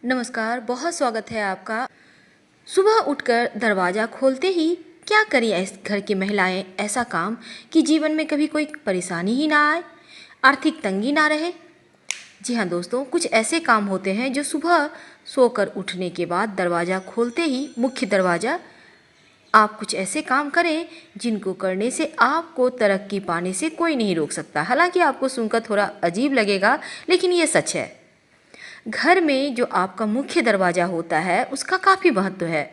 नमस्कार, बहुत स्वागत है आपका। सुबह उठकर दरवाज़ा खोलते ही क्या करें इस घर की महिलाएं ऐसा काम कि जीवन में कभी कोई परेशानी ही ना आए, आर्थिक तंगी ना रहे। जी हाँ दोस्तों, कुछ ऐसे काम होते हैं जो सुबह सोकर उठने के बाद दरवाज़ा खोलते ही मुख्य दरवाज़ा आप कुछ ऐसे काम करें जिनको करने से आपको तरक्की पाने से कोई नहीं रोक सकता। हालांकि आपको सुनकर थोड़ा अजीब लगेगा, लेकिन ये सच है। घर में जो आपका मुख्य दरवाज़ा होता है उसका काफ़ी महत्व है।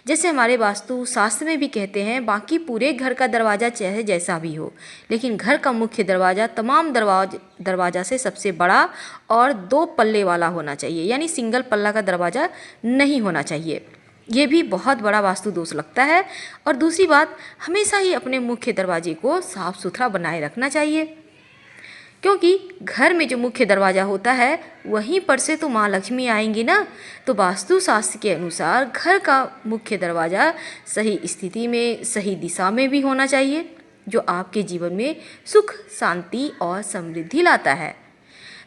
जैसे हमारे वास्तु शास्त्र में भी कहते हैं, बाकी पूरे घर का दरवाज़ा चाहे जैसा भी हो, लेकिन घर का मुख्य दरवाज़ा तमाम दरवाज़ा से सबसे बड़ा और 2 पल्ले वाला होना चाहिए, यानी सिंगल पल्ला का दरवाज़ा नहीं होना चाहिए। ये भी बहुत बड़ा वास्तु दोष लगता है। और दूसरी बात, हमेशा ही अपने मुख्य दरवाजे को साफ सुथरा बनाए रखना चाहिए, क्योंकि घर में जो मुख्य दरवाज़ा होता है वहीं पर से तो माँ लक्ष्मी आएंगी ना। तो वास्तु शास्त्र के अनुसार घर का मुख्य दरवाज़ा सही स्थिति में, सही दिशा में भी होना चाहिए, जो आपके जीवन में सुख, शांति और समृद्धि लाता है।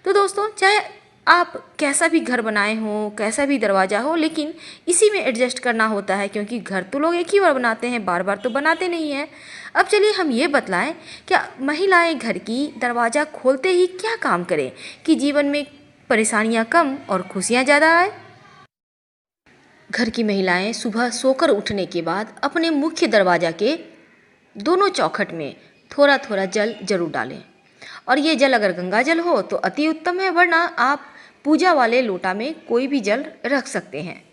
तो दोस्तों, चाहे आप कैसा भी घर बनाए हों, कैसा भी दरवाज़ा हो, लेकिन इसी में एडजस्ट करना होता है, क्योंकि घर तो लोग एक ही बार बनाते हैं, बार बार तो बनाते नहीं हैं। अब चलिए हम ये बतलाएं, क्या महिलाएं घर की दरवाज़ा खोलते ही क्या काम करें कि जीवन में परेशानियां कम और खुशियां ज़्यादा आए। घर की महिलाएं सुबह सोकर उठने के बाद अपने मुख्य दरवाज़ा के दोनों चौखट में थोड़ा थोड़ा जल जरूर डालें। और ये जल अगर गंगा जल हो तो अति उत्तम है, वरना आप पूजा वाले लोटा में कोई भी जल रख सकते हैं।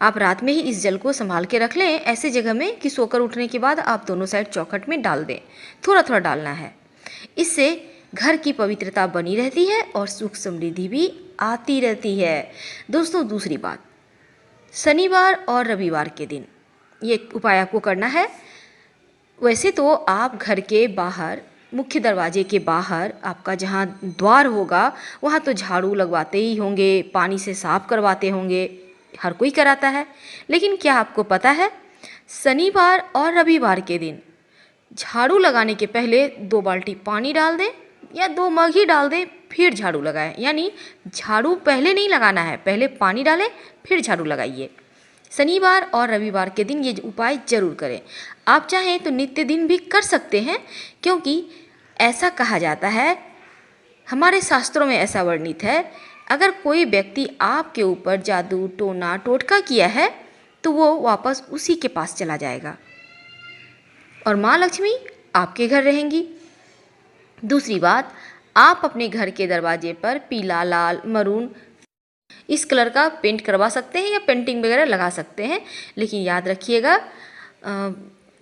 आप रात में ही इस जल को संभाल के रख लें ऐसे जगह में कि सोकर उठने के बाद आप दोनों साइड चौखट में डाल दें। थोड़ा थोड़ा डालना है। इससे घर की पवित्रता बनी रहती है और सुख समृद्धि भी आती रहती है। दोस्तों, दूसरी बात, शनिवार और रविवार के दिन ये उपाय आपको करना है। वैसे तो आप घर के बाहर, मुख्य दरवाजे के बाहर आपका जहाँ द्वार होगा वहाँ तो झाड़ू लगवाते ही होंगे, पानी से साफ करवाते होंगे, हर कोई कराता है। लेकिन क्या आपको पता है, शनिवार और रविवार के दिन झाड़ू लगाने के पहले 2 बाल्टी पानी डाल दें या 2 मग ही डाल दें, फिर झाड़ू लगाएं। यानी झाड़ू पहले नहीं लगाना है, पहले पानी डालें फिर झाड़ू लगाइए। शनिवार और रविवार के दिन ये उपाय जरूर करें। आप चाहें तो नित्य दिन भी कर सकते हैं, क्योंकि ऐसा कहा जाता है, हमारे शास्त्रों में ऐसा वर्णित है, अगर कोई व्यक्ति आपके ऊपर जादू, टोना, टोटका किया है तो वो वापस उसी के पास चला जाएगा और माँ लक्ष्मी आपके घर रहेंगी। दूसरी बात, आप अपने घर के दरवाजे पर पीला, लाल, मरून इस कलर का पेंट करवा सकते हैं या पेंटिंग वगैरह लगा सकते हैं। लेकिन याद रखिएगा,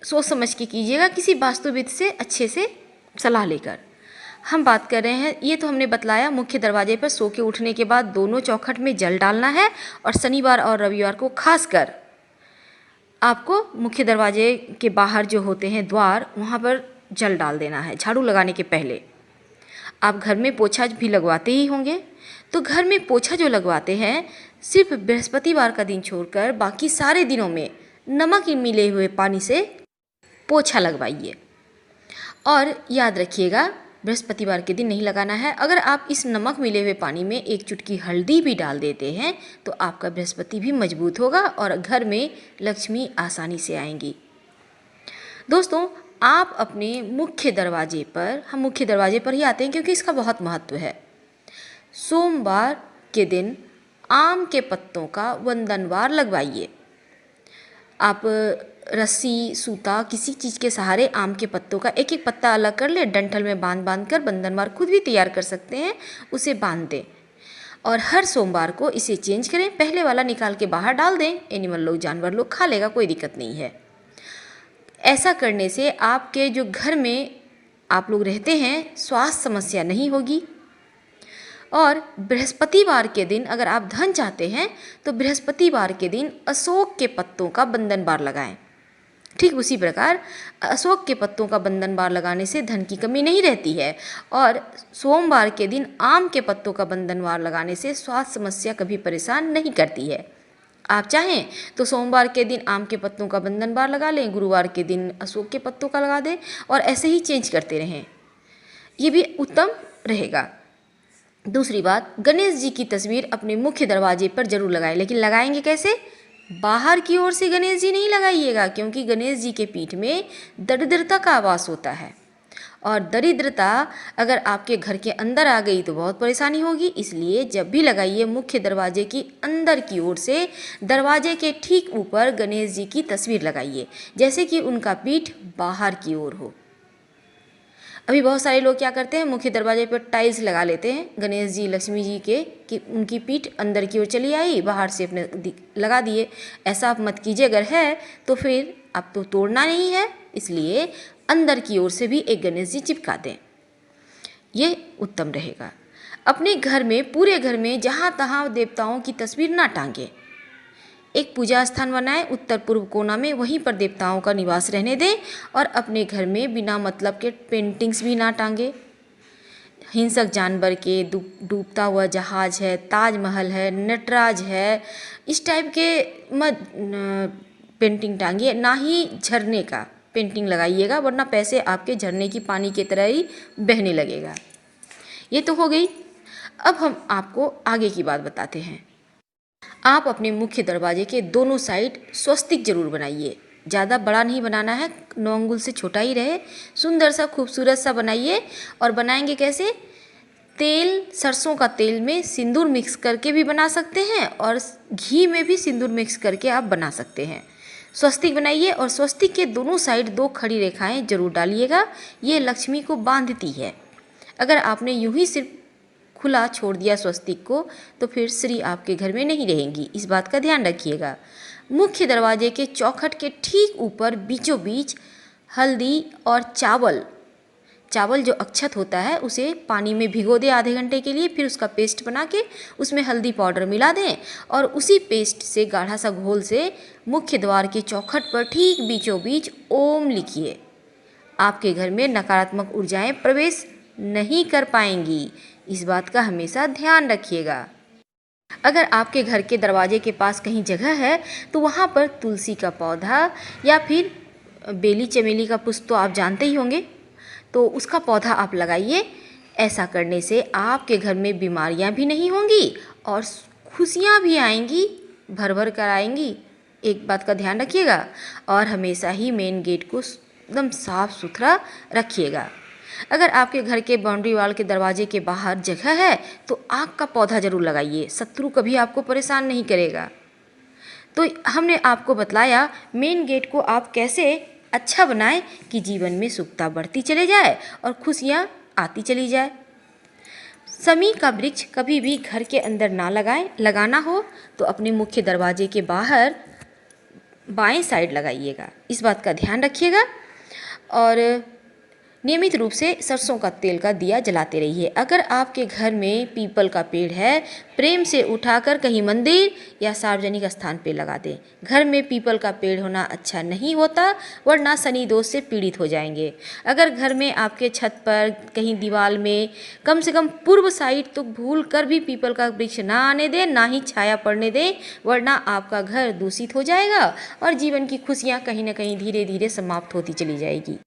सोच समझ के कीजिएगा, किसी वास्तुविद से अच्छे से सलाह लेकर। हम बात कर रहे हैं, ये तो हमने बतलाया, मुख्य दरवाजे पर सो के उठने के बाद दोनों चौखट में जल डालना है। और शनिवार और रविवार को खासकर आपको मुख्य दरवाजे के बाहर जो होते हैं द्वार, वहाँ पर जल डाल देना है झाड़ू लगाने के पहले। आप घर में पोछा भी लगवाते ही होंगे, तो घर में पोछा जो लगवाते हैं, सिर्फ बृहस्पतिवार का दिन छोड़कर बाकी सारे दिनों में नमक मिले हुए पानी से पोछा लगवाइए। और याद रखिएगा, बृहस्पतिवार के दिन नहीं लगाना है। अगर आप इस नमक मिले हुए पानी में 1 चुटकी हल्दी भी डाल देते हैं तो आपका बृहस्पति भी मजबूत होगा और घर में लक्ष्मी आसानी से आएंगी। दोस्तों, आप अपने मुख्य दरवाजे पर, हम मुख्य दरवाजे पर ही आते हैं क्योंकि इसका बहुत महत्व है, सोमवार के दिन आम के पत्तों का वंदनवार लगवाइए। आप रस्सी, सूता, किसी चीज़ के सहारे आम के पत्तों का एक एक पत्ता अलग कर ले, डंठल में बांध बांध कर बंधनवार खुद भी तैयार कर सकते हैं, उसे बांध दें और हर सोमवार को इसे चेंज करें। पहले वाला निकाल के बाहर डाल दें, एनिमल लोग, जानवर लोग खा लेगा, कोई दिक्कत नहीं है। ऐसा करने से आपके जो घर में आप लोग रहते हैं स्वास्थ्य समस्या नहीं होगी। और बृहस्पतिवार के दिन अगर आप धन चाहते हैं तो बृहस्पतिवार के दिन अशोक के पत्तों का बंधनवार लगाएं। ठीक उसी प्रकार अशोक के पत्तों का बंधनवार लगाने से धन की कमी नहीं रहती है। और सोमवार के दिन आम के पत्तों का बंधनवार लगाने से स्वास्थ्य समस्या कभी परेशान नहीं करती है। आप चाहें तो सोमवार के दिन आम के पत्तों का बंधनवार लगा लें, गुरुवार के दिन अशोक के पत्तों का लगा दें और ऐसे ही चेंज करते रहें, ये भी उत्तम रहेगा। दूसरी बात, गणेश जी की तस्वीर अपने मुख्य दरवाजे पर जरूर लगाएं, लेकिन लगाएंगे कैसे? बाहर की ओर से गणेश जी नहीं लगाइएगा, क्योंकि गणेश जी के पीठ में दरिद्रता का वास होता है और दरिद्रता अगर आपके घर के अंदर आ गई तो बहुत परेशानी होगी। इसलिए जब भी लगाइए मुख्य दरवाजे की अंदर की ओर से दरवाजे के ठीक ऊपर गणेश जी की तस्वीर लगाइए, जैसे कि उनका पीठ बाहर की ओर हो। अभी बहुत सारे लोग क्या करते हैं, मुख्य दरवाजे पर टाइल्स लगा लेते हैं गणेश जी लक्ष्मी जी के, कि उनकी पीठ अंदर की ओर चली आई, बाहर से अपने लगा दिए। ऐसा आप मत कीजिए। अगर है तो फिर आप तो तोड़ना नहीं है, इसलिए अंदर की ओर से भी एक गणेश जी चिपका दें, ये उत्तम रहेगा। अपने घर में, पूरे घर में जहाँ तहाँ देवताओं की तस्वीर ना टांगें। एक पूजा स्थान बनाएं उत्तर पूर्व कोना में, वहीं पर देवताओं का निवास रहने दें और अपने घर में बिना मतलब के पेंटिंग्स भी ना टांगें। हिंसक जानवर के, डूबता हुआ जहाज है, ताजमहल है, नटराज है, इस टाइप के मत पेंटिंग टांगिए। ना ही झरने का पेंटिंग लगाइएगा, वरना पैसे आपके झरने की पानी की तरह ही बहने लगेगा। ये तो हो गई। अब हम आपको आगे की बात बताते हैं। आप अपने मुख्य दरवाजे के दोनों साइड स्वस्तिक जरूर बनाइए। ज़्यादा बड़ा नहीं बनाना है, 9 अंगुल से छोटा ही रहे, सुंदर सा खूबसूरत सा बनाइए। और बनाएंगे कैसे? तेल, सरसों का तेल में सिंदूर मिक्स करके भी बना सकते हैं और घी में भी सिंदूर मिक्स करके आप बना सकते हैं। स्वस्तिक बनाइए और स्वस्तिक के दोनों साइड 2 खड़ी रेखाएं जरूर डालिएगा, ये लक्ष्मी को बांधती है। अगर आपने यूं ही सिर्फ खुला छोड़ दिया स्वस्तिक को तो फिर श्री आपके घर में नहीं रहेंगी, इस बात का ध्यान रखिएगा। मुख्य दरवाजे के चौखट के ठीक ऊपर बीचों बीच हल्दी और चावल जो अक्षत होता है उसे पानी में भिगो दें आधे घंटे के लिए, फिर उसका पेस्ट बना के उसमें हल्दी पाउडर मिला दें और उसी पेस्ट से गाढ़ा सा घोल से मुख्य द्वार के चौखट पर ठीक बीचों बीच ओम लिखिए। आपके घर में नकारात्मक ऊर्जाएं प्रवेश नहीं कर पाएंगी, इस बात का हमेशा ध्यान रखिएगा। अगर आपके घर के दरवाजे के पास कहीं जगह है तो वहाँ पर तुलसी का पौधा या फिर बेली चमेली का पुष्प तो आप जानते ही होंगे, तो उसका पौधा आप लगाइए। ऐसा करने से आपके घर में बीमारियां भी नहीं होंगी और खुशियां भी आएंगी, भर भर कर आएंगी। एक बात का ध्यान रखिएगा और हमेशा ही मेन गेट को एकदम साफ सुथरा रखिएगा। अगर आपके घर के बाउंड्री वाल के दरवाजे के बाहर जगह है तो आग का पौधा जरूर लगाइए, शत्रु कभी आपको परेशान नहीं करेगा। तो हमने आपको बतलाया मेन गेट को आप कैसे अच्छा बनाएं कि जीवन में सुखता बढ़ती चले जाए और खुशियाँ आती चली जाए। समी का वृक्ष कभी भी घर के अंदर ना लगाएं, लगाना हो तो अपने मुख्य दरवाजे के बाहर बाएं साइड लगाइएगा, इस बात का ध्यान रखिएगा। और नियमित रूप से सरसों का तेल का दिया जलाते रहिए। अगर आपके घर में पीपल का पेड़ है, प्रेम से उठाकर कहीं मंदिर या सार्वजनिक स्थान पर लगा दें। घर में पीपल का पेड़ होना अच्छा नहीं होता, वरना शनि दोष से पीड़ित हो जाएंगे। अगर घर में आपके छत पर कहीं दीवार में कम से कम पूर्व साइड तो भूल कर भी पीपल का वृक्ष ना आने दें, ना ही छाया पड़ने दें, वरना आपका घर दूषित हो जाएगा और जीवन की खुशियाँ कहीं ना कहीं धीरे धीरे समाप्त होती चली जाएगी।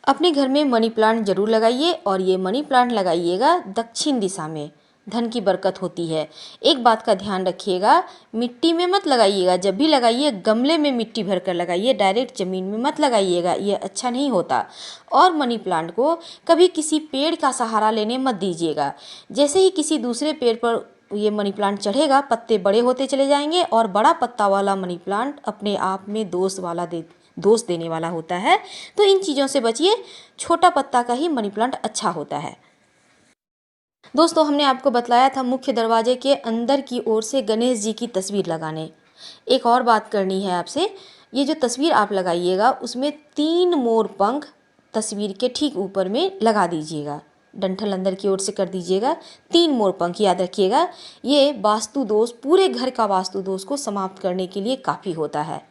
अपने घर में मनी प्लांट जरूर लगाइए और ये मनी प्लांट लगाइएगा दक्षिण दिशा में, धन की बरकत होती है। एक बात का ध्यान रखिएगा, मिट्टी में मत लगाइएगा, जब भी लगाइए गमले में मिट्टी भरकर लगाइए, डायरेक्ट ज़मीन में मत लगाइएगा, ये अच्छा नहीं होता। और मनी प्लांट को कभी किसी पेड़ का सहारा लेने मत दीजिएगा। जैसे ही किसी दूसरे पेड़ पर ये मनी प्लांट चढ़ेगा, पत्ते बड़े होते चले जाएंगे और बड़ा पत्ता वाला मनी प्लांट अपने आप में दोष देने वाला होता है। तो इन चीज़ों से बचिए, छोटा पत्ता का ही मनी प्लांट अच्छा होता है। दोस्तों, हमने आपको बतलाया था मुख्य दरवाजे के अंदर की ओर से गणेश जी की तस्वीर लगाने। एक और बात करनी है आपसे, ये जो तस्वीर आप लगाइएगा उसमें 3 मोर पंख तस्वीर के ठीक ऊपर में लगा दीजिएगा, डंठल अंदर की ओर से कर दीजिएगा। 3 मोर पंख याद रखिएगा, ये वास्तु दोष, पूरे घर का वास्तु दोष को समाप्त करने के लिए काफ़ी होता है।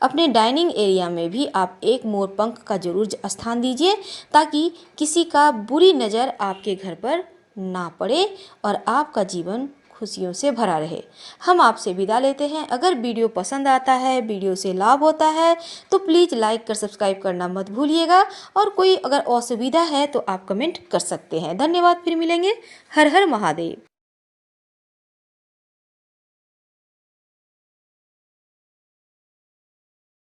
अपने डाइनिंग एरिया में भी आप 1 मोर पंख का जरूर स्थान दीजिए, ताकि किसी का बुरी नज़र आपके घर पर ना पड़े और आपका जीवन खुशियों से भरा रहे। हम आपसे विदा लेते हैं। अगर वीडियो पसंद आता है, वीडियो से लाभ होता है तो प्लीज़ लाइक कर सब्सक्राइब करना मत भूलिएगा, और कोई अगर असुविधा है तो आप कमेंट कर सकते हैं। धन्यवाद, फिर मिलेंगे। हर हर महादेव।